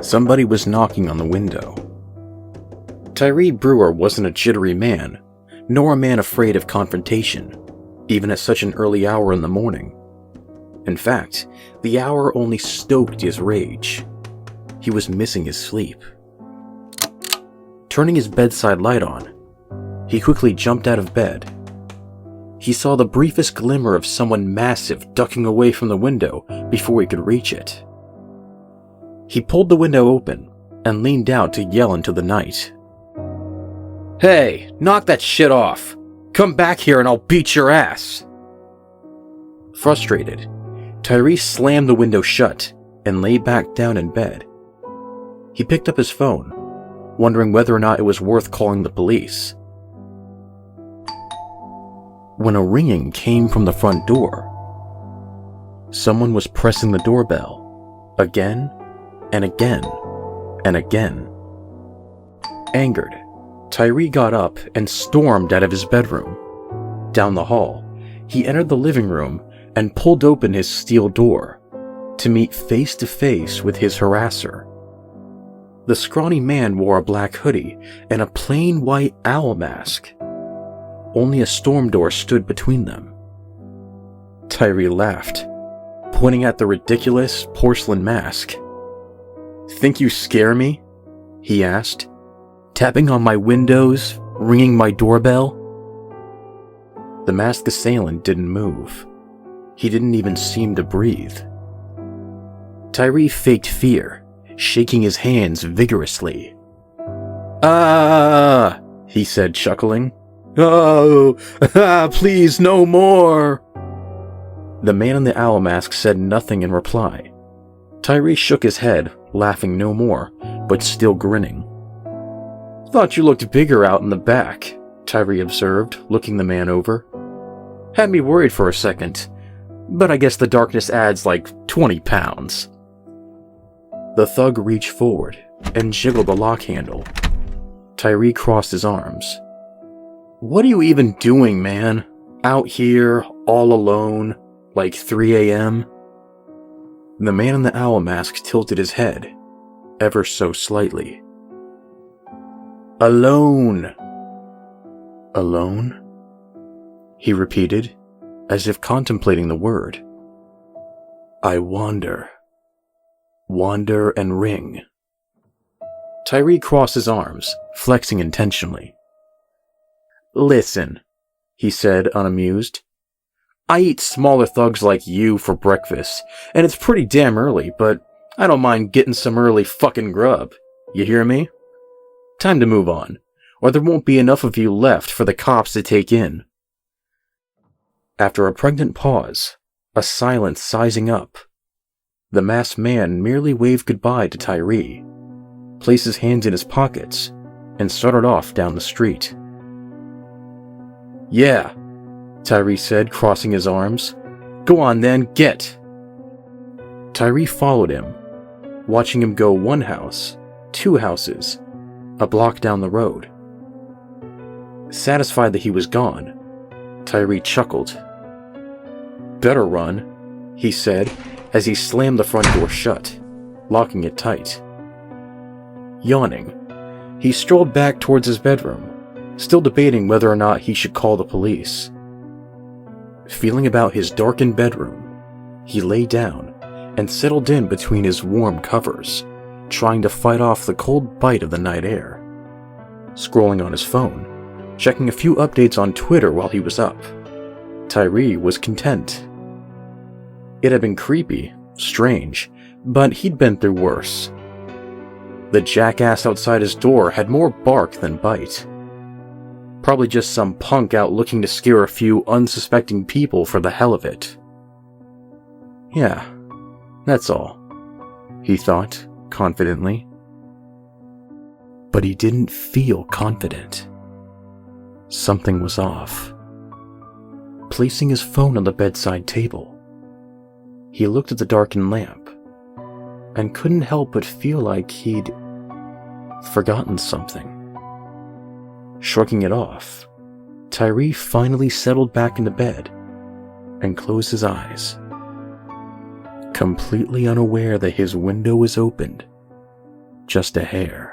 Somebody was knocking on the window. Tyree Brewer wasn't a jittery man, nor a man afraid of confrontation, even at such an early hour in the morning. In fact, the hour only stoked his rage. He was missing his sleep. Turning his bedside light on, he quickly jumped out of bed. He saw the briefest glimmer of someone massive ducking away from the window before he could reach it. He pulled the window open and leaned out to yell into the night. "Hey, knock that shit off! Come back here and I'll beat your ass!" Frustrated, Tyree slammed the window shut and lay back down in bed. He picked up his phone, wondering whether or not it was worth calling the police, when a ringing came from the front door. Someone was pressing the doorbell, again and again and again. Angered, Tyree got up and stormed out of his bedroom. Down the hall, he entered the living room and pulled open his steel door to meet face to face with his harasser. The scrawny man wore a black hoodie and a plain white owl mask. Only a storm door stood between them. Tyree laughed, pointing at the ridiculous porcelain mask. "Think you scare me?" he asked, tapping on my windows, ringing my doorbell. The masked assailant didn't move. He didn't even seem to breathe. Tyree faked fear, shaking his hands vigorously. "Ah!" he said, chuckling. "Oh, please, no more!" The man in the owl mask said nothing in reply. Tyree shook his head, laughing no more, but still grinning. "Thought you looked bigger out in the back," Tyree observed, looking the man over. "Had me worried for a second, but I guess the darkness adds like 20 pounds. The thug reached forward and jiggled the lock handle. Tyree crossed his arms. "What are you even doing, man? Out here, all alone, like 3 a.m.? The man in the owl mask tilted his head, ever so slightly. "Alone." "Alone?" he repeated, as if contemplating the word. "I wander and ring." Tyree crossed his arms, flexing intentionally. "Listen," he said, unamused. "I eat smaller thugs like you for breakfast, and it's pretty damn early, but I don't mind getting some early fucking grub. You hear me? Time to move on, or there won't be enough of you left for the cops to take in." After a pregnant pause, a silence sizing up, the masked man merely waved goodbye to Tyree, placed his hands in his pockets, and started off down the street. "Yeah," Tyree said, crossing his arms. "Go on then, get!" Tyree followed him, watching him go 1 house, 2 houses, a block down the road. Satisfied that he was gone, Tyree chuckled. "Better run," he said as he slammed the front door shut, locking it tight. Yawning, he strolled back towards his bedroom, still debating whether or not he should call the police. Feeling about his darkened bedroom, he lay down and settled in between his warm covers, trying to fight off the cold bite of the night air. Scrolling on his phone, checking a few updates on Twitter while he was up, Tyree was content. It had been creepy, strange, but he'd been through worse. The jackass outside his door had more bark than bite. Probably just some punk out looking to scare a few unsuspecting people for the hell of it. Yeah, that's all, he thought, confidently. But he didn't feel confident. Something was off. Placing his phone on the bedside table, he looked at the darkened lamp, and couldn't help but feel like he'd forgotten something. Shrugging it off, Tyree finally settled back into bed and closed his eyes, completely unaware that his window was opened just a hair.